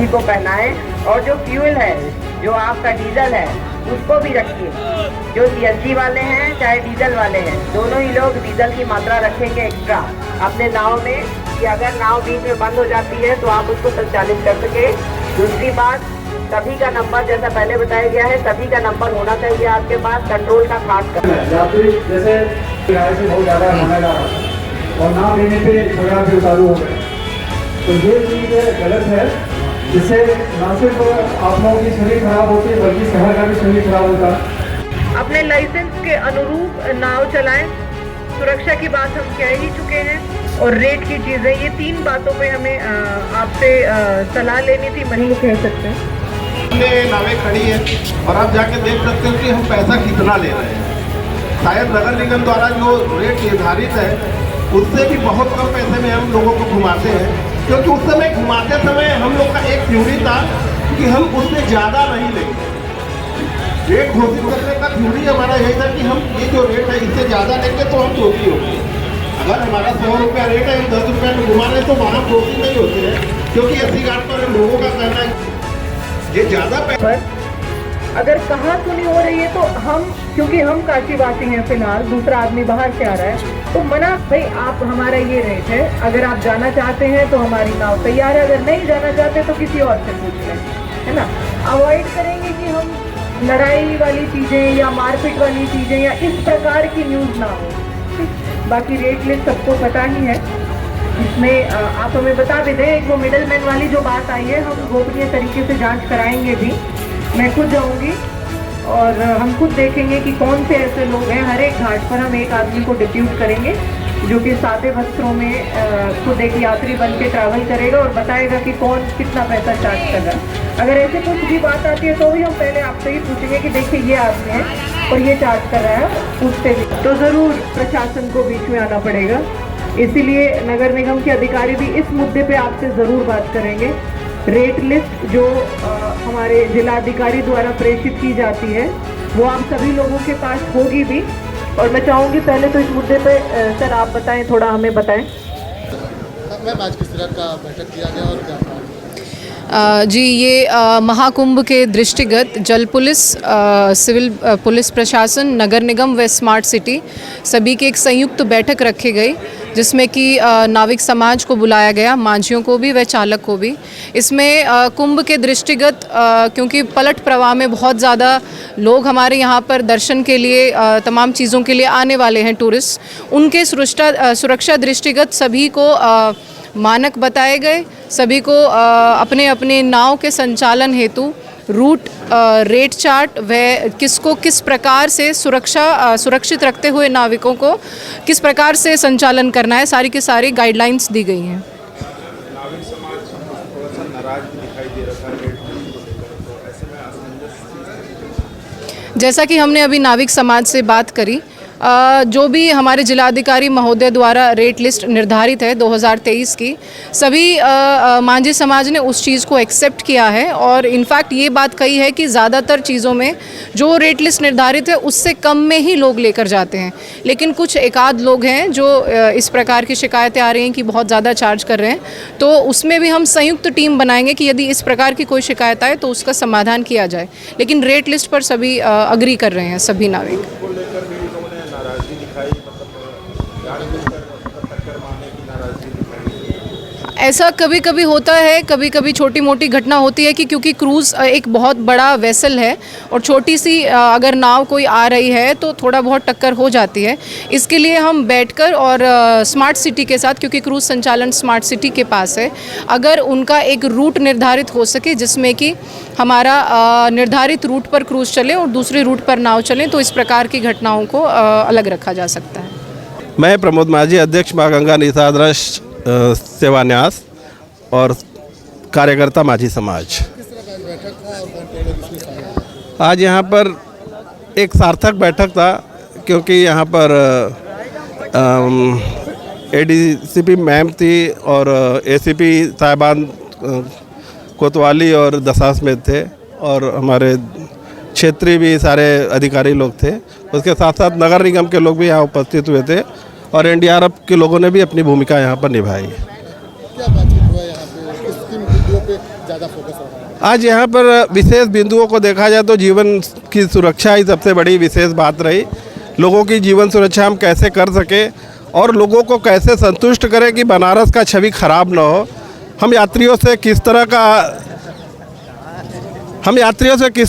सभी को पहनाएं। और जो फ्यूल है, जो आपका डीजल है, उसको भी रखिए। जो सीएनजी वाले हैं चाहे डीजल वाले हैं, दोनों ही लोग डीजल की मात्रा रखेंगे एक्स्ट्रा अपने नाव में, कि अगर नाव बीच में बंद हो जाती है तो आप उसको संचालित कर सके। दूसरी बात, सभी का नंबर, जैसा पहले बताया गया है, सभी का नंबर होना चाहिए आपके पास, कंट्रोल का खास कर। यात्री जैसे किराए से बहुत ज़्यादा महंगा जा रहा था और ना देने पे झगड़ा भी उतारू हो गया, तो ये चीज़ गलत है, जिससे ना सिर्फ आप लोगों की छवि खराब होती है बल्कि शहर का भी छवि खराब होता है। अपने लाइसेंस के अनुरूप नाव चलाएं। सुरक्षा की बात हम कह ही चुके हैं, और रेट की चीज़ें, ये 3 बातों पे हमें आपसे सलाह लेनी थी। नहीं कह सकते हमने नावें खड़ी है और आप जाके देख सकते हो कि हम पैसा कितना ले रहे हैं। शायद नगर निगम द्वारा जो रेट निर्धारित है उससे भी बहुत कम पैसे में हम लोगों को घुमाते हैं, क्योंकि उस समय घुमाते समय हम लोग का एक थ्योरी था कि हम उससे ज़्यादा नहीं लेंगे। रेट घोषित करने का थ्योरी हमारा यही था कि हम ये जो रेट है इससे ज़्यादा लेंगे तो हम दोषी होंगे। अगर हमारा 100 रुपया रेट है, हम 10 रुपया में घुमा रहे हैं तो वहाँ दोषी नहीं होते हैं, क्योंकि अस्सी घाट पर लोगों का कहना है ये ज़्यादा पैसा। अगर कहा सुनी हो रही है तो हम, क्योंकि हम काशीवासी हैं फिलहाल, दूसरा आदमी बाहर से आ रहा है, तो मना भाई आप, हमारा ये रेट है, अगर आप जाना चाहते हैं तो हमारी नाव तैयार है, अगर नहीं जाना चाहते तो किसी और से पूछ लें, है ना। अवॉइड करेंगे कि हम लड़ाई वाली चीज़ें या मारपीट वाली चीज़ें या इस प्रकार की न्यूज़ ना हो। बाकी रेट लिस्ट सबको पता ही है, इसमें आप हमें बता भी दें। एक वो मिडल मैन वाली जो बात आई है, हम गोपनीय तरीके से जांच कराएंगे भी। मैं खुद जाऊंगी और हम खुद देखेंगे कि कौन से ऐसे लोग हैं। हर एक घाट पर हम एक आदमी को डिप्यूट करेंगे जो कि सादे वस्त्रों में खुद एक यात्री बन के ट्रैवल करेगा और बताएगा कि कौन कितना पैसा चार्ज कर रहा है। अगर ऐसे कुछ भी बात आती है तो भी हम पहले आपसे ही पूछेंगे कि देखिए ये आदमी है और ये चार्ज कर रहा है, पूछते भी तो ज़रूर प्रशासन को बीच में आना पड़ेगा। इसीलिए नगर निगम के अधिकारी भी इस मुद्दे पे आपसे ज़रूर बात करेंगे। रेट लिस्ट जो हमारे जिलाधिकारी द्वारा प्रेषित की जाती है वो आप सभी लोगों के पास होगी भी। और मैं चाहूँगी पहले तो इस मुद्दे पे सर आप बताएं, थोड़ा हमें बताएं। मैम आज किस तरह का बैठक किया गया और क्या? जी, ये महाकुंभ के दृष्टिगत जल पुलिस, सिविल पुलिस प्रशासन, नगर निगम व स्मार्ट सिटी सभी की एक संयुक्त बैठक रखी गई, जिसमें कि नाविक समाज को बुलाया गया, मांझियों को भी व चालक को भी। इसमें कुंभ के दृष्टिगत क्योंकि पलट प्रवाह में बहुत ज़्यादा लोग हमारे यहाँ पर दर्शन के लिए, तमाम चीज़ों के लिए आने वाले हैं टूरिस्ट, उनके सुरक्षा दृष्टिगत सभी को मानक बताए गए। सभी को अपने अपने नाव के संचालन हेतु रूट, रेट चार्ट व किसको किस प्रकार से सुरक्षित रखते हुए नाविकों को किस प्रकार से संचालन करना है, सारी की सारी गाइडलाइंस दी गई हैं। नाविक समाज थोड़ा सा नाराज दिखाई दे रहा है रेट को लेकर, तो ऐसे में असमंजस। जैसा कि हमने अभी नाविक समाज से बात करी, जो भी हमारे जिलाधिकारी महोदय द्वारा रेट लिस्ट निर्धारित है 2023 की, सभी मांझी समाज ने उस चीज़ को एक्सेप्ट किया है और इनफैक्ट ये बात कही है कि ज़्यादातर चीज़ों में जो रेट लिस्ट निर्धारित है उससे कम में ही लोग लेकर जाते हैं। लेकिन कुछ एकाध लोग हैं जो इस प्रकार की शिकायतें आ रही हैं कि बहुत ज़्यादा चार्ज कर रहे हैं, तो उसमें भी हम संयुक्त टीम बनाएंगे कि यदि इस प्रकार की कोई शिकायत आए तो उसका समाधान किया जाए। लेकिन रेट लिस्ट पर सभी अग्री कर रहे हैं, सभी नाविक। ऐसा कभी कभी होता है, कभी कभी छोटी मोटी घटना होती है कि क्योंकि क्रूज़ एक बहुत बड़ा वेसल है और छोटी सी अगर नाव कोई आ रही है तो थोड़ा बहुत टक्कर हो जाती है। इसके लिए हम बैठकर और स्मार्ट सिटी के साथ, क्योंकि क्रूज़ संचालन स्मार्ट सिटी के पास है, अगर उनका एक रूट निर्धारित हो सके जिसमें कि हमारा निर्धारित रूट पर क्रूज़ चले और दूसरे रूट पर नाव चलें, तो इस प्रकार की घटनाओं को अलग रखा जा सकता है। मैं प्रमोद माझी, अध्यक्ष माँ गंगा निषाद सेवान्यास और कार्यकर्ता माझी समाज। आज यहाँ पर एक सार्थक बैठक था, क्योंकि यहाँ पर एडीसीपी मैम थी और एसीपी साहिबान कोतवाली और दशाश्वमेध थे और हमारे क्षेत्रीय भी सारे अधिकारी लोग थे। उसके साथ साथ नगर निगम के लोग भी यहाँ उपस्थित हुए थे और एनडीआरएफ के लोगों ने भी अपनी भूमिका यहाँ पर निभाई। क्या बातचीत हुआ यहाँ पे, किस किन मुद्दों पे ज़्यादा फोकस आज यहाँ पर विशेष बिंदुओं को देखा जाए तो जीवन की सुरक्षा ही सबसे बड़ी विशेष बात रही। लोगों की जीवन सुरक्षा हम कैसे कर सके और लोगों को कैसे संतुष्ट करें कि बनारस का छवि खराब ना हो। हम यात्रियों से किस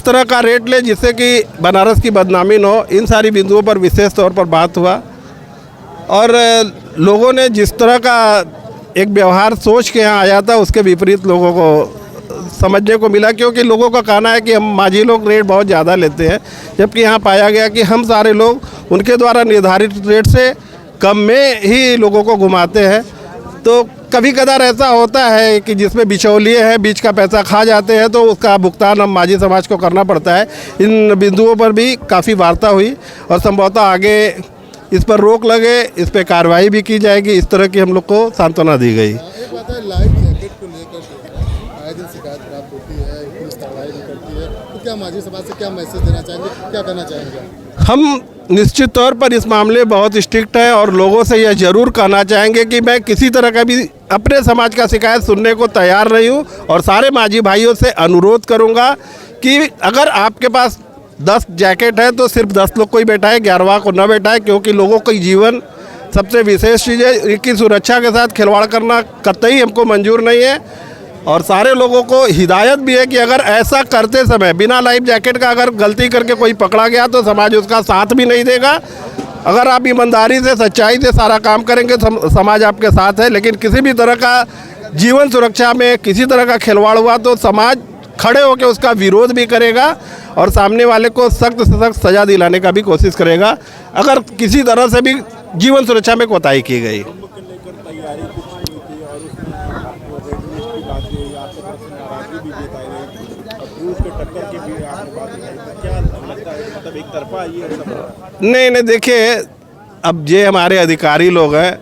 तरह का रेट लें जिससे कि बनारस की बदनामी न हो, इन सारी बिंदुओं पर विशेष तौर पर बात हुआ। और लोगों ने जिस तरह का एक व्यवहार सोच के यहाँ आया था उसके विपरीत लोगों को समझने को मिला, क्योंकि लोगों का कहना है कि हम माझी लोग रेट बहुत ज़्यादा लेते हैं, जबकि यहाँ पाया गया कि हम सारे लोग उनके द्वारा निर्धारित रेट से कम में ही लोगों को घुमाते हैं। तो कभी कदार ऐसा होता है कि जिसमें बिचौलिए हैं, बीच का पैसा खा जाते हैं, तो उसका भुगतान हम माझी समाज को करना पड़ता है। इन बिंदुओं पर भी काफ़ी वार्ता हुई और संभवतः आगे इस पर रोक लगे, इस पर कार्रवाई भी की जाएगी, इस तरह की हम लोग को सांत्वना दी गई। एक बात है, लाइफ जैकेट को लेकर आए दिन शिकायत प्राप्त होती है, पुलिस कार्रवाई भी करती है, तो क्या माझी समाज से क्या मैसेज देना चाहेंगे, क्या कहना चाहेंगे? हम निश्चित तौर पर इस मामले बहुत स्ट्रिक्ट हैं और लोगों से यह ज़रूर कहना चाहेंगे कि मैं किसी तरह का भी अपने समाज का शिकायत सुनने को तैयार नहीं हूँ। और सारे माझी भाइयों से अनुरोध करूँगा कि अगर आपके पास 10 जैकेट है तो सिर्फ 10 लोग को ही बैठाए, 11वां को न बैठाए, क्योंकि लोगों का जीवन सबसे विशेष चीज़ है। इनकी सुरक्षा के साथ खिलवाड़ करना कतई हमको मंजूर नहीं है। और सारे लोगों को हिदायत भी है कि अगर ऐसा करते समय बिना लाइफ जैकेट का अगर गलती करके कोई पकड़ा गया तो समाज उसका साथ भी नहीं देगा। अगर आप ईमानदारी से, सच्चाई से सारा काम करेंगे समाज आपके साथ है, लेकिन किसी भी तरह का जीवन सुरक्षा में किसी तरह का खिलवाड़ हुआ तो समाज खड़े होकर उसका विरोध भी करेगा और सामने वाले को सख्त से सख्त सज़ा दिलाने का भी कोशिश करेगा अगर किसी तरह से भी जीवन सुरक्षा में कोताही की गई। नहीं, देखिए, अब ये हमारे अधिकारी लोग हैं,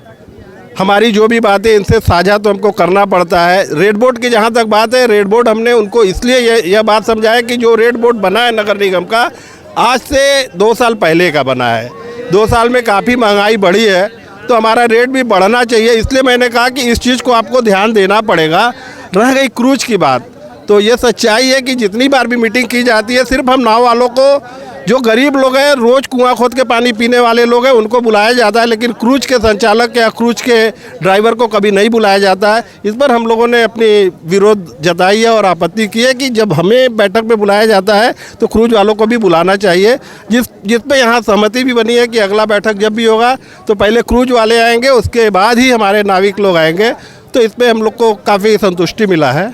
हमारी जो भी बातें इनसे साझा तो हमको करना पड़ता है। रेड बोर्ड की जहाँ तक बात है, रेड बोर्ड हमने उनको इसलिए यह बात समझाया कि जो रेड बोर्ड बना है नगर निगम का, आज से 2 साल पहले का बना है। 2 साल में काफ़ी महंगाई बढ़ी है, तो हमारा रेट भी बढ़ना चाहिए। इसलिए मैंने कहा कि इस चीज़ को आपको ध्यान देना पड़ेगा। रह गई क्रूज की बात, तो ये सच्चाई है कि जितनी बार भी मीटिंग की जाती है, सिर्फ हम नाव वालों को, जो गरीब लोग हैं, रोज़ कुआं खोद के पानी पीने वाले लोग हैं, उनको बुलाया जाता है, लेकिन क्रूज के संचालक या क्रूज के ड्राइवर को कभी नहीं बुलाया जाता है। इस पर हम लोगों ने अपनी विरोध जताई है और आपत्ति की है कि जब हमें बैठक में बुलाया जाता है तो क्रूज वालों को भी बुलाना चाहिए। जिस पे यहाँ सहमति भी बनी है कि अगला बैठक जब भी होगा तो पहले क्रूज वाले आएंगे, उसके बाद ही हमारे नाविक लोग आएंगे। तो इस पर हम लोग को काफ़ी संतुष्टि मिला है।